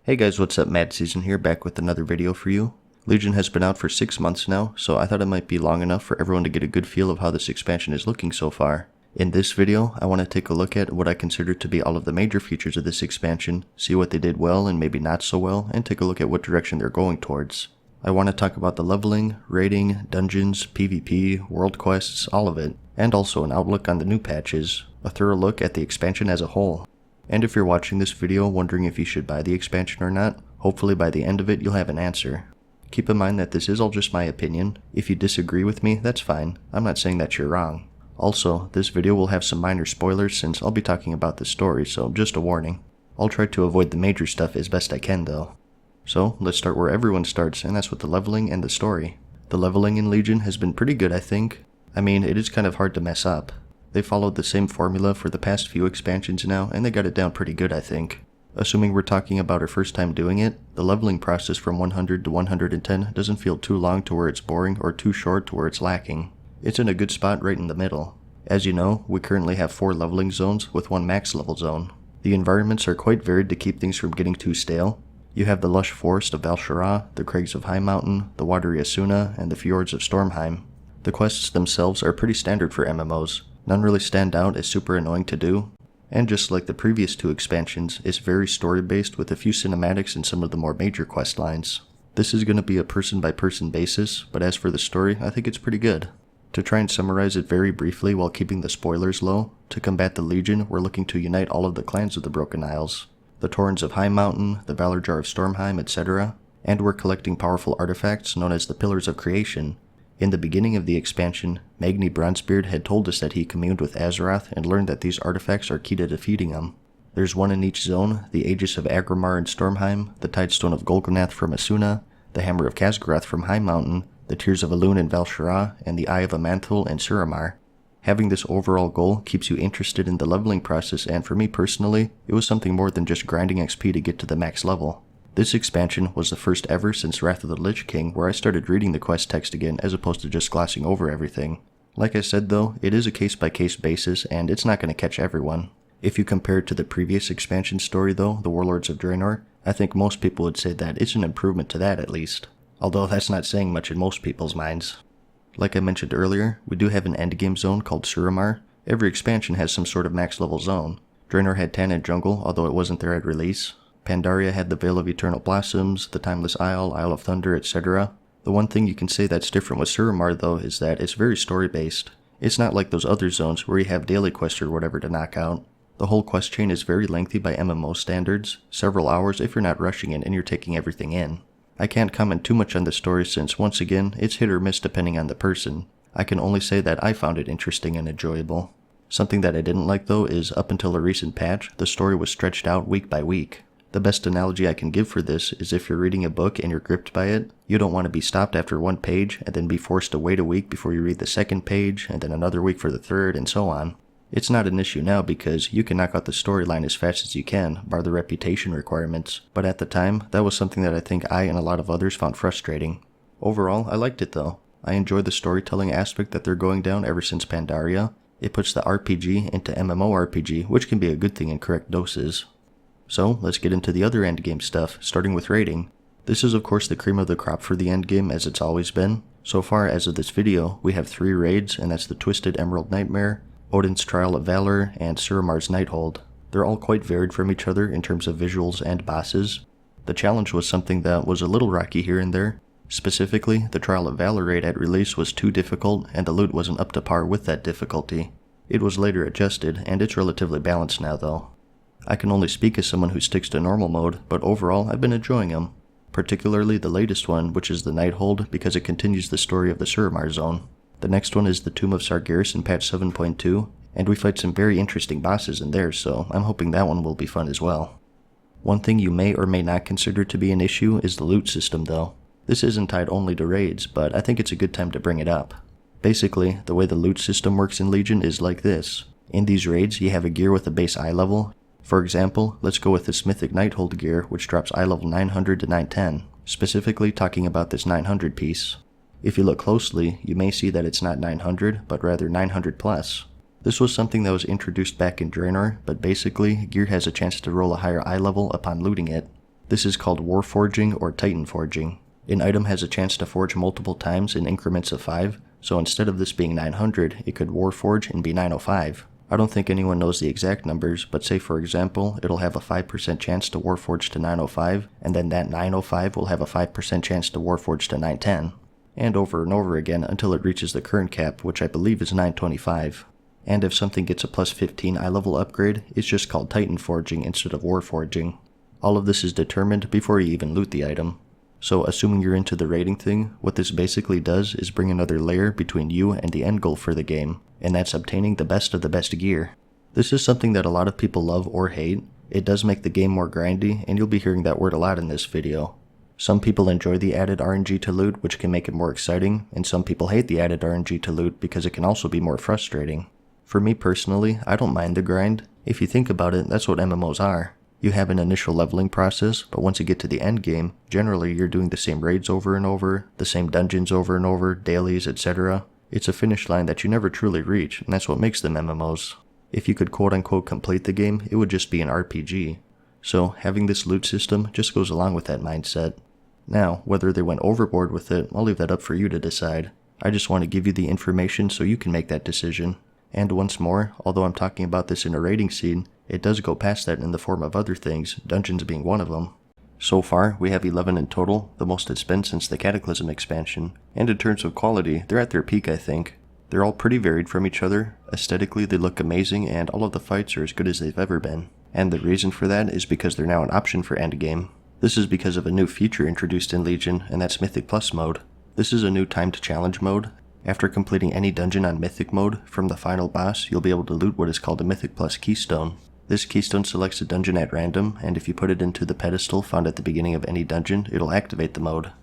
Hey guys, what's up? MadSeason here, back with another video for you. Legion has been out for 6 months now, so I thought it might be long enough for everyone to get a good feel of how this expansion is looking so far. In this video, I want to take a look at what I consider to be all of the major features of this expansion, see what they did well and maybe not so well, and take a look at what direction they're going towards. I want to talk about the leveling, raiding, dungeons, PvP, world quests, all of it, and also an outlook on the new patches, a thorough look at the expansion as a whole. And if you're watching this video wondering if you should buy the expansion or not, hopefully by the end of it you'll have an answer. Keep in mind that this is all just my opinion. If you disagree with me, that's fine. I'm not saying that you're wrong. Also, this video will have some minor spoilers since I'll be talking about the story, so just a warning. I'll try to avoid the major stuff as best I can though. So, let's start where everyone starts, and that's with the leveling and the story. The leveling in Legion has been pretty good, I think. I mean, it is kind of hard to mess up. They followed the same formula for the past few expansions now, and they got it down pretty good, I think. Assuming we're talking about our first time doing it, the leveling process from 100 to 110 doesn't feel too long to where it's boring or too short to where it's lacking. It's in a good spot right in the middle. As you know, we currently have 4 leveling zones with 1 max level zone. The environments are quite varied to keep things from getting too stale. You have the lush forest of Val'Sharah, the crags of High Mountain, the watery Asuna, and the fjords of Stormheim. The quests themselves are pretty standard for MMOs. None really stand out as super annoying to do, and just like the previous 2 expansions, it's very story-based with a few cinematics and some of the more major quest lines. This is going to be a person-by-person basis, but as for the story, I think it's pretty good. To try and summarize it very briefly while keeping the spoilers low, to combat the Legion, we're looking to unite all of the clans of the Broken Isles, the Torrens of High Mountain, the Valor Jar of Stormheim, etc., and we're collecting powerful artifacts known as the Pillars of Creation. In the beginning of the expansion, Magni Bronzebeard had told us that he communed with Azeroth and learned that these artifacts are key to defeating him. There's 1 in each zone, the Aegis of Agrimar in Stormheim, the Tidestone of Golgonath from Asuna, the Hammer of Khaz'garath from High Mountain, the Tears of Elune in Val'Sharah, and the Eye of Aman'Thul in Suramar. Having this overall goal keeps you interested in the leveling process, and for me personally, it was something more than just grinding XP to get to the max level. This expansion was the first ever since Wrath of the Lich King where I started reading the quest text again as opposed to just glossing over everything. Like I said though, it is a case-by-case basis and it's not going to catch everyone. If you compare it to the previous expansion story though, the Warlords of Draenor, I think most people would say that it's an improvement to that at least. Although that's not saying much in most people's minds. Like I mentioned earlier, we do have an endgame zone called Suramar. Every expansion has some sort of max level zone. Draenor had Tannin Jungle, although it wasn't there at release. Pandaria had the Veil of Eternal Blossoms, the Timeless Isle, Isle of Thunder, etc. The one thing you can say that's different with Suramar though is that it's very story-based. It's not like those other zones where you have daily quests or whatever to knock out. The whole quest chain is very lengthy by MMO standards, several hours if you're not rushing it and you're taking everything in. I can't comment too much on the story since once again, it's hit or miss depending on the person. I can only say that I found it interesting and enjoyable. Something that I didn't like though is up until a recent patch, the story was stretched out week by week. The best analogy I can give for this is if you're reading a book and you're gripped by it, you don't want to be stopped after 1 page and then be forced to wait a week before you read the 2nd page and then another week for the 3rd and so on. It's not an issue now because you can knock out the storyline as fast as you can, bar the reputation requirements, but at the time, that was something that I think I and a lot of others found frustrating. Overall, I liked it though. I enjoy the storytelling aspect that they're going down ever since Pandaria. It puts the RPG into MMORPG, which can be a good thing in correct doses. So, let's get into the other endgame stuff, starting with raiding. This is of course the cream of the crop for the endgame as it's always been. So far as of this video, we have 3 raids and that's the Twisted Emerald Nightmare, Odin's Trial of Valor, and Suramar's Nighthold. They're all quite varied from each other in terms of visuals and bosses. The challenge was something that was a little rocky here and there. Specifically, the Trial of Valor raid at release was too difficult and the loot wasn't up to par with that difficulty. It was later adjusted and it's relatively balanced now though. I can only speak as someone who sticks to normal mode, but overall I've been enjoying them. Particularly the latest one, which is the Nighthold, because it continues the story of the Suramar zone. The next one is the Tomb of Sargeras in patch 7.2, and we fight some very interesting bosses in there, so I'm hoping that one will be fun as well. One thing you may or may not consider to be an issue is the loot system though. This isn't tied only to raids, but I think it's a good time to bring it up. Basically, the way the loot system works in Legion is like this. In these raids, you have a gear with a base eye level. For example, let's go with this Mythic Nighthold gear, which drops eye level 900 to 910, specifically talking about this 900 piece. If you look closely, you may see that it's not 900, but rather 900 plus. This was something that was introduced back in Draenor, but basically, gear has a chance to roll a higher eye level upon looting it. This is called Warforging or Titan Forging. An item has a chance to forge multiple times in increments of 5, so instead of this being 900, it could Warforge and be 905. I don't think anyone knows the exact numbers, but say for example, it'll have a 5% chance to Warforge to 905, and then that 905 will have a 5% chance to Warforge to 910. And over again until it reaches the current cap, which I believe is 925. And if something gets a plus 15 eye level upgrade, it's just called Titan Forging instead of Warforging. All of this is determined before you even loot the item. So assuming you're into the raiding thing, what this basically does is bring another layer between you and the end goal for the game, and that's obtaining the best of the best gear. This is something that a lot of people love or hate. It does make the game more grindy, and you'll be hearing that word a lot in this video. Some people enjoy the added RNG to loot, which can make it more exciting, and some people hate the added RNG to loot because it can also be more frustrating. For me personally, I don't mind the grind. If you think about it, that's what MMOs are. You have an initial leveling process, but once you get to the end game, generally you're doing the same raids over and over, the same dungeons over and over, dailies, etc. It's a finish line that you never truly reach, and that's what makes them MMOs. If you could quote-unquote complete the game, it would just be an RPG. So having this loot system just goes along with that mindset. Now, whether they went overboard with it, I'll leave that up for you to decide. I just want to give you the information so you can make that decision. And once more, although I'm talking about this in a raiding scene, it does go past that in the form of other things, dungeons being one of them. So far, we have 11 in total, the most it's been since the Cataclysm expansion, and in terms of quality, they're at their peak I think. They're all pretty varied from each other, aesthetically they look amazing, and all of the fights are as good as they've ever been. And the reason for that is because they're now an option for endgame. This is because of a new feature introduced in Legion, and that's Mythic Plus mode. This is a new timed challenge mode. After completing any dungeon on Mythic mode, from the final boss, you'll be able to loot what is called a Mythic Plus keystone. This keystone selects a dungeon at random, and if you put it into the pedestal found at the beginning of any dungeon, it'll activate the mode.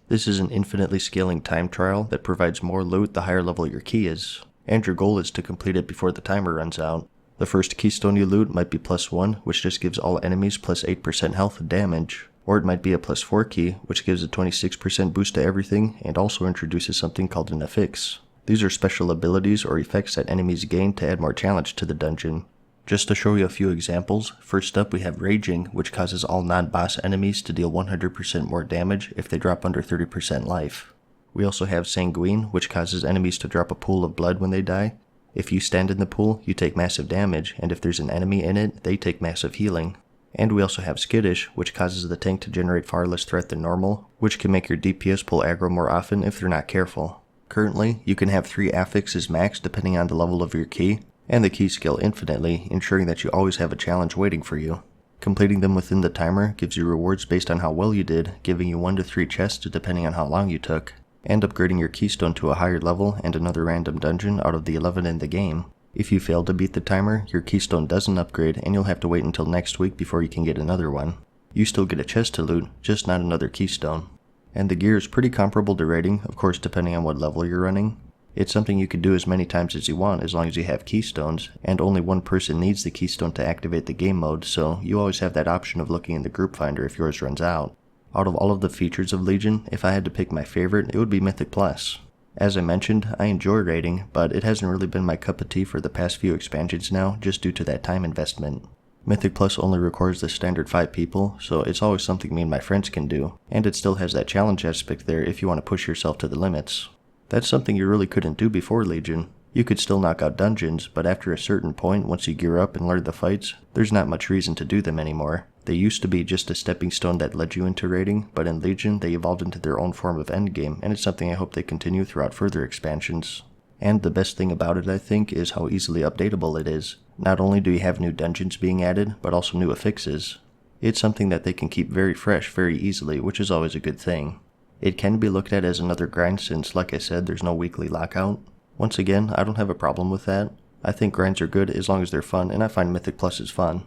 This is an infinitely scaling time trial that provides more loot the higher level your key is, and your goal is to complete it before the timer runs out. The first keystone you loot might be +1, which just gives all enemies plus 8% health and damage, or it might be a +4 key, which gives a 26% boost to everything and also introduces something called an affix. These are special abilities or effects that enemies gain to add more challenge to the dungeon. Just to show you a few examples, first up we have Raging, which causes all non-boss enemies to deal 100% more damage if they drop under 30% life. We also have Sanguine, which causes enemies to drop a pool of blood when they die. If you stand in the pool, you take massive damage, and if there's an enemy in it, they take massive healing. And we also have Skittish, which causes the tank to generate far less threat than normal, which can make your DPS pull aggro more often if they're not careful. Currently, you can have 3 affixes max depending on the level of your key, and the keys scale infinitely, ensuring that you always have a challenge waiting for you. Completing them within the timer gives you rewards based on how well you did, giving you 1 to 3 chests depending on how long you took, and upgrading your keystone to a higher level and another random dungeon out of the 11 in the game. If you fail to beat the timer, your keystone doesn't upgrade and you'll have to wait until next week before you can get another one. You still get a chest to loot, just not another keystone. And the gear is pretty comparable to raiding, of course depending on what level you're running. It's something you can do as many times as you want as long as you have keystones, and only one person needs the keystone to activate the game mode, so you always have that option of looking in the group finder if yours runs out. Out of all of the features of Legion, if I had to pick my favorite, it would be Mythic Plus. As I mentioned, I enjoy raiding, but it hasn't really been my cup of tea for the past few expansions now, just due to that time investment. Mythic Plus only requires the standard 5 people, so it's always something me and my friends can do, and it still has that challenge aspect there if you want to push yourself to the limits. That's something you really couldn't do before Legion. You could still knock out dungeons, but after a certain point, once you gear up and learn the fights, there's not much reason to do them anymore. They used to be just a stepping stone that led you into raiding, but in Legion they evolved into their own form of endgame, and it's something I hope they continue throughout further expansions. And the best thing about it, I think, is how easily updatable it is. Not only do you have new dungeons being added, but also new affixes. It's something that they can keep very fresh very easily, which is always a good thing. It can be looked at as another grind since, like I said, there's no weekly lockout. Once again, I don't have a problem with that. I think grinds are good as long as they're fun, and I find Mythic Plus is fun.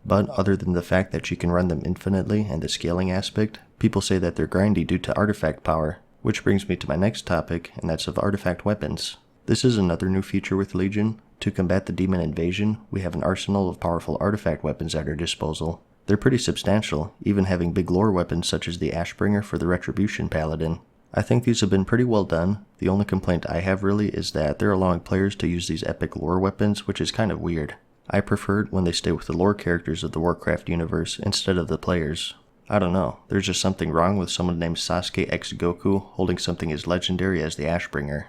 But other than the fact that you can run them infinitely and the scaling aspect, people say that they're grindy due to artifact power, which brings me to my next topic, and that's of artifact weapons. This is another new feature with Legion. To combat the demon invasion, we have an arsenal of powerful artifact weapons at our disposal. They're pretty substantial, even having big lore weapons such as the Ashbringer for the Retribution Paladin. I think these have been pretty well done. The only complaint I have really is that they're allowing players to use these epic lore weapons, which is kind of weird. I prefer it when they stay with the lore characters of the Warcraft universe instead of the players. I don't know, there's just something wrong with someone named Sasuke x Goku holding something as legendary as the Ashbringer.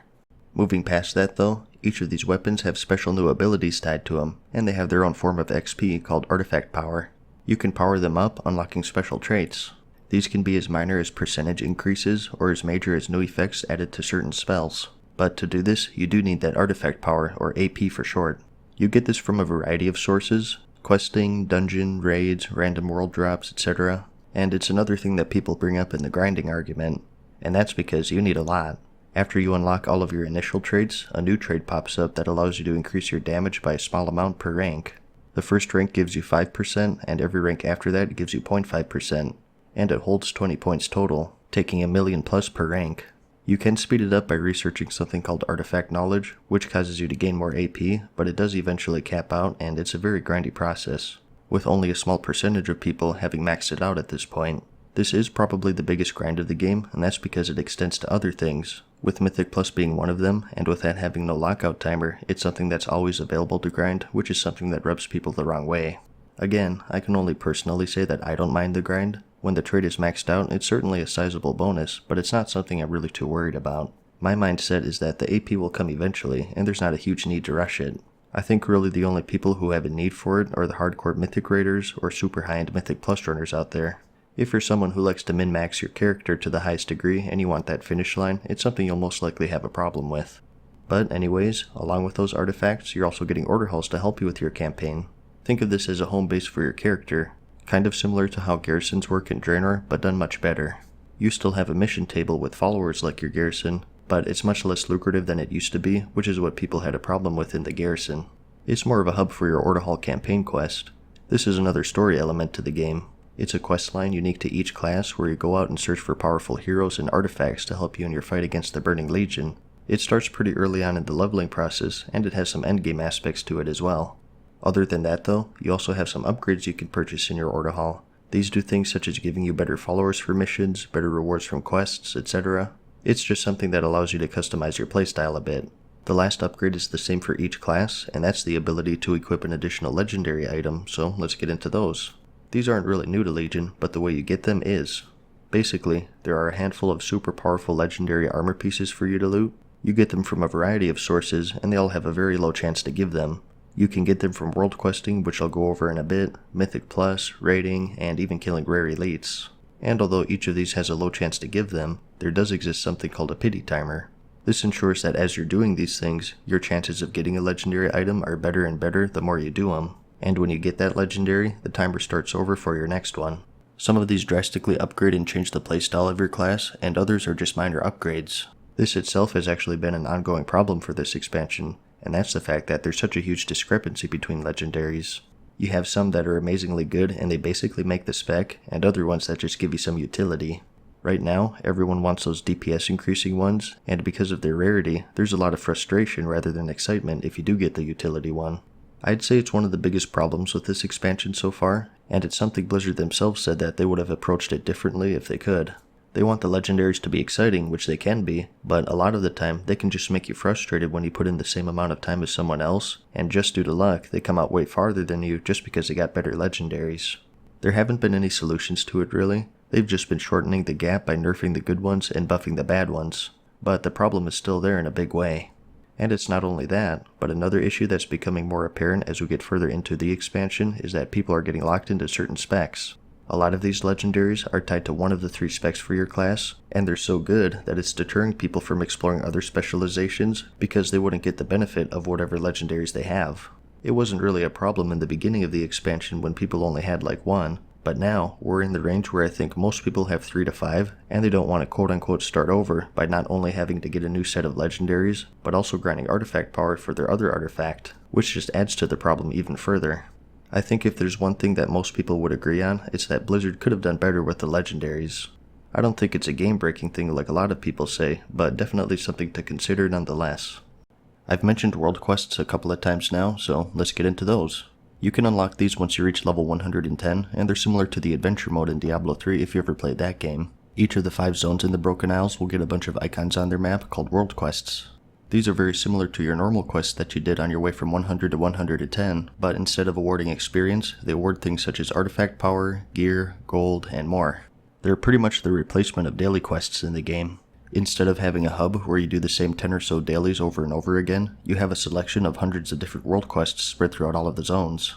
Moving past that though, each of these weapons have special new abilities tied to them, and they have their own form of XP called artifact power. You can power them up, unlocking special traits. These can be as minor as percentage increases, or as major as new effects added to certain spells. But to do this, you do need that artifact power, or AP for short. You get this from a variety of sources: questing, dungeon, raids, random world drops, etc. And it's another thing that people bring up in the grinding argument, and that's because you need a lot. After you unlock all of your initial traits, a new trait pops up that allows you to increase your damage by a small amount per rank. The first rank gives you 5%, and every rank after that gives you 0.5%, and it holds 20 points total, taking 1,000,000 plus per rank. You can speed it up by researching something called artifact knowledge, which causes you to gain more AP, but it does eventually cap out, and it's a very grindy process, with only a small percentage of people having maxed it out at this point. This is probably the biggest grind of the game, and that's because it extends to other things, with Mythic Plus being one of them, and with that having no lockout timer, it's something that's always available to grind, which is something that rubs people the wrong way. Again, I can only personally say that I don't mind the grind. When the trait is maxed out, it's certainly a sizable bonus, but it's not something I'm really too worried about. My mindset is that the AP will come eventually, and there's not a huge need to rush it. I think really the only people who have a need for it are the hardcore Mythic Raiders or super high-end Mythic Plus runners out there. If you're someone who likes to min-max your character to the highest degree and you want that finish line, it's something you'll most likely have a problem with. But anyways, along with those artifacts, you're also getting order halls to help you with your campaign. Think of this as a home base for your character, kind of similar to how garrisons work in Draenor, but done much better. You still have a mission table with followers like your garrison, but it's much less lucrative than it used to be, which is what people had a problem with in the garrison. It's more of a hub for your order hall campaign quest. This is another story element to the game. It's a quest line unique to each class where you go out and search for powerful heroes and artifacts to help you in your fight against the Burning Legion. It starts pretty early on in the leveling process, and it has some endgame aspects to it as well. Other than that though, you also have some upgrades you can purchase in your order hall. These do things such as giving you better followers for missions, better rewards from quests, etc. It's just something that allows you to customize your playstyle a bit. The last upgrade is the same for each class, and that's the ability to equip an additional legendary item, so let's get into those. These aren't really new to Legion, but the way you get them is. Basically, there are a handful of super powerful legendary armor pieces for you to loot. You get them from a variety of sources, and they all have a very low chance to give them. You can get them from world questing, which I'll go over in a bit, Mythic Plus, raiding, and even killing rare elites. And although each of these has a low chance to give them, there does exist something called a pity timer. This ensures that as you're doing these things, your chances of getting a legendary item are better and better the more you do them. And when you get that legendary, the timer starts over for your next one. Some of these drastically upgrade and change the playstyle of your class, and others are just minor upgrades. This itself has actually been an ongoing problem for this expansion, and that's the fact that there's such a huge discrepancy between legendaries. You have some that are amazingly good and they basically make the spec, and other ones that just give you some utility. Right now, everyone wants those DPS increasing ones, and because of their rarity, there's a lot of frustration rather than excitement if you do get the utility one. I'd say it's one of the biggest problems with this expansion so far, and it's something Blizzard themselves said that they would have approached it differently if they could. They want the legendaries to be exciting, which they can be, but a lot of the time they can just make you frustrated when you put in the same amount of time as someone else, and just due to luck, they come out way farther than you just because they got better legendaries. There haven't been any solutions to it really. They've just been shortening the gap by nerfing the good ones and buffing the bad ones, but the problem is still there in a big way. And it's not only that, but another issue that's becoming more apparent as we get further into the expansion is that people are getting locked into certain specs. A lot of these legendaries are tied to one of the 3 specs for your class, and they're so good that it's deterring people from exploring other specializations because they wouldn't get the benefit of whatever legendaries they have. It wasn't really a problem in the beginning of the expansion when people only had like 1, but now we're in the range where I think most people have 3 to 5, and they don't want to quote-unquote start over by not only having to get a new set of legendaries, but also grinding artifact power for their other artifact, which just adds to the problem even further. I think if there's one thing that most people would agree on, it's that Blizzard could have done better with the legendaries. I don't think it's a game-breaking thing like a lot of people say, but definitely something to consider nonetheless. I've mentioned world quests a couple of times now, so let's get into those. You can unlock these once you reach level 110, and they're similar to the adventure mode in Diablo 3 if you ever played that game. Each of the 5 zones in the Broken Isles will get a bunch of icons on their map called world quests. These are very similar to your normal quests that you did on your way from 100 to 110, but instead of awarding experience, they award things such as artifact power, gear, gold, and more. They're pretty much the replacement of daily quests in the game. Instead of having a hub where you do the same 10 or so dailies over and over again, you have a selection of hundreds of different world quests spread throughout all of the zones.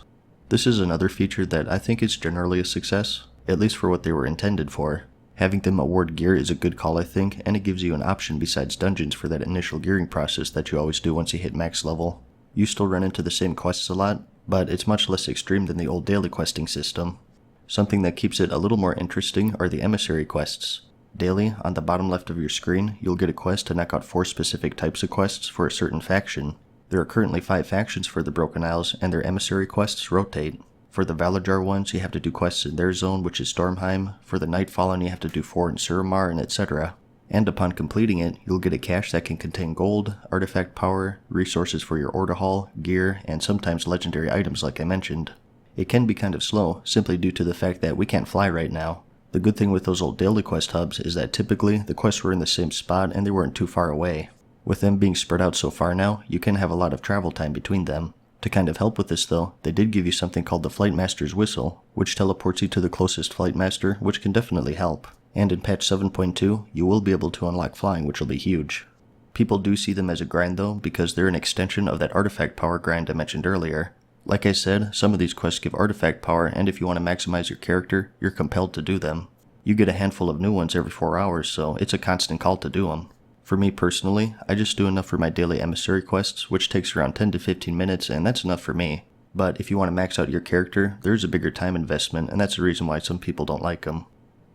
This is another feature that I think is generally a success, at least for what they were intended for. Having them award gear is a good call, I think, and it gives you an option besides dungeons for that initial gearing process that you always do once you hit max level. You still run into the same quests a lot, but it's much less extreme than the old daily questing system. Something that keeps it a little more interesting are the emissary quests. Daily, on the bottom left of your screen, you'll get a quest to knock out 4 specific types of quests for a certain faction. There are currently 5 factions for the Broken Isles, and their emissary quests rotate. For the Valajar ones, you have to do quests in their zone, which is Stormheim. For the Nightfallen, you have to do 4 in Suramar, and etc. And upon completing it, you'll get a cache that can contain gold, artifact power, resources for your order hall, gear, and sometimes legendary items like I mentioned. It can be kind of slow, simply due to the fact that we can't fly right now. The good thing with those old daily quest hubs is that typically the quests were in the same spot and they weren't too far away. With them being spread out so far now, you can have a lot of travel time between them. To kind of help with this though, they did give you something called the Flight Master's Whistle, which teleports you to the closest Flight Master, which can definitely help. And in patch 7.2, you will be able to unlock flying, which will be huge. People do see them as a grind though, because they're an extension of that artifact power grind I mentioned earlier. Like I said, some of these quests give artifact power, and if you want to maximize your character, you're compelled to do them. You get a handful of new ones every 4 hours, so it's a constant call to do them. For me personally, I just do enough for my daily emissary quests, which takes around 10 to 15 minutes, and that's enough for me. But if you want to max out your character, there's a bigger time investment, and that's the reason why some people don't like them.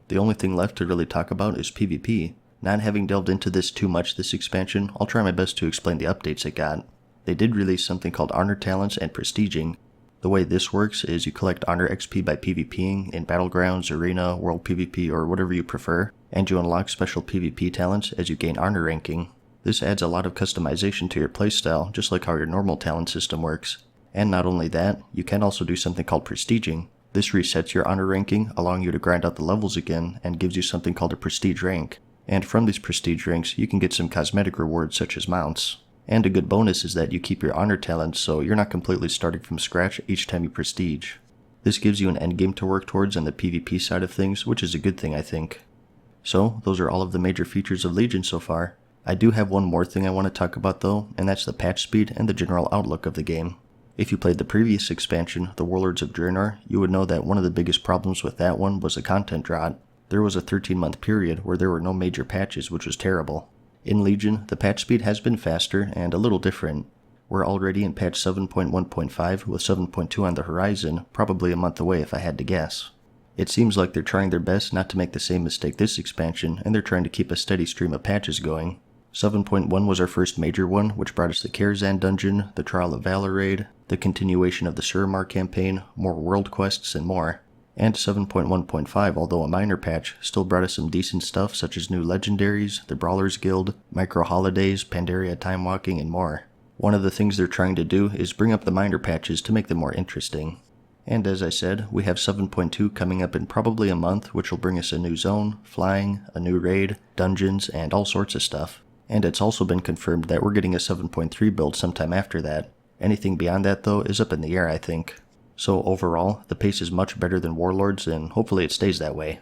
The only thing left to really talk about is PvP. Not having delved into this too much this expansion, I'll try my best to explain the updates it got. They did release something called Honor Talents and Prestiging. The way this works is you collect Honor XP by PvPing in Battlegrounds, Arena, World PvP, or whatever you prefer, and you unlock special PvP talents as you gain Honor ranking. This adds a lot of customization to your playstyle, just like how your normal talent system works. And not only that, you can also do something called Prestiging. This resets your Honor ranking, allowing you to grind out the levels again, and gives you something called a Prestige rank. And from these Prestige ranks, you can get some cosmetic rewards such as mounts. And a good bonus is that you keep your Honor talents, so you're not completely starting from scratch each time you Prestige. This gives you an endgame to work towards on the PvP side of things, which is a good thing I think. So, those are all of the major features of Legion so far. I do have one more thing I want to talk about though, and that's the patch speed and the general outlook of the game. If you played the previous expansion, the Warlords of Draenor, you would know that one of the biggest problems with that one was the content drought. There was a 13-month period where there were no major patches, which was terrible. In Legion, the patch speed has been faster and a little different. We're already in patch 7.1.5 with 7.2 on the horizon, probably a month away if I had to guess. It seems like they're trying their best not to make the same mistake this expansion, and they're trying to keep a steady stream of patches going. 7.1 was our first major one, which brought us the Karazhan dungeon, the Trial of Valor raid, the continuation of the Suramar campaign, more world quests, and more. And 7.1.5, although a minor patch, still brought us some decent stuff such as new legendaries, the Brawlers Guild, micro holidays, Pandaria time walking, and more. One of the things they're trying to do is bring up the minor patches to make them more interesting. And as I said, we have 7.2 coming up in probably a month, which will bring us a new zone, flying, a new raid, dungeons, and all sorts of stuff. And it's also been confirmed that we're getting a 7.3 build sometime after that. Anything beyond that though is up in the air I think. So overall, the pace is much better than Warlords, and hopefully it stays that way.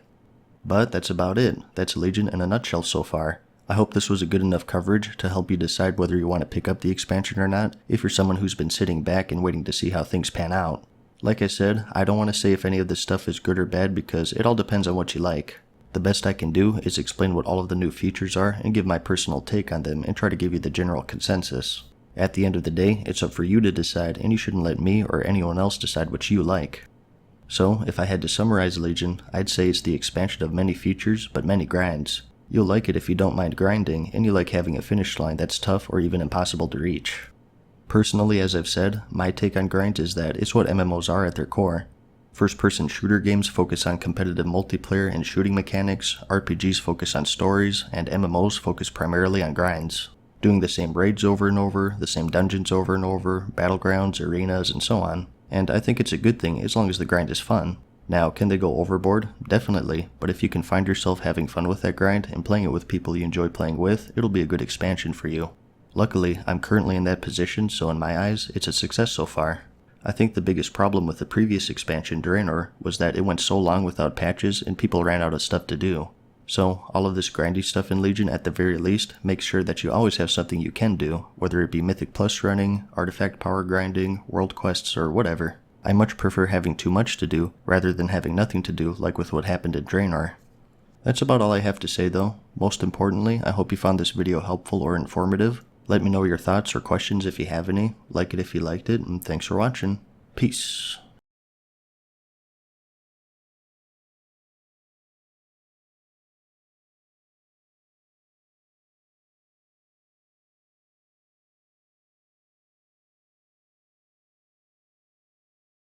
But that's about it. That's Legion in a nutshell so far. I hope this was a good enough coverage to help you decide whether you want to pick up the expansion or not, if you're someone who's been sitting back and waiting to see how things pan out. Like I said, I don't want to say if any of this stuff is good or bad because it all depends on what you like. The best I can do is explain what all of the new features are and give my personal take on them and try to give you the general consensus. At the end of the day, it's up for you to decide, and you shouldn't let me or anyone else decide what you like. So, if I had to summarize Legion, I'd say it's the expansion of many features, but many grinds. You'll like it if you don't mind grinding, and you like having a finish line that's tough or even impossible to reach. Personally, as I've said, my take on grinds is that it's what MMOs are at their core. First-person shooter games focus on competitive multiplayer and shooting mechanics, RPGs focus on stories, and MMOs focus primarily on grinds. Doing the same raids over and over, the same dungeons over and over, battlegrounds, arenas, and so on. And I think it's a good thing as long as the grind is fun. Now, can they go overboard? Definitely, but if you can find yourself having fun with that grind and playing it with people you enjoy playing with, it'll be a good expansion for you. Luckily, I'm currently in that position, so in my eyes, it's a success so far. I think the biggest problem with the previous expansion, Draenor, was that it went so long without patches and people ran out of stuff to do. So, all of this grindy stuff in Legion at the very least makes sure that you always have something you can do, whether it be Mythic Plus running, artifact power grinding, world quests, or whatever. I much prefer having too much to do, rather than having nothing to do like with what happened in Draenor. That's about all I have to say though. Most importantly, I hope you found this video helpful or informative. Let me know your thoughts or questions if you have any, like it if you liked it, and thanks for watching. Peace.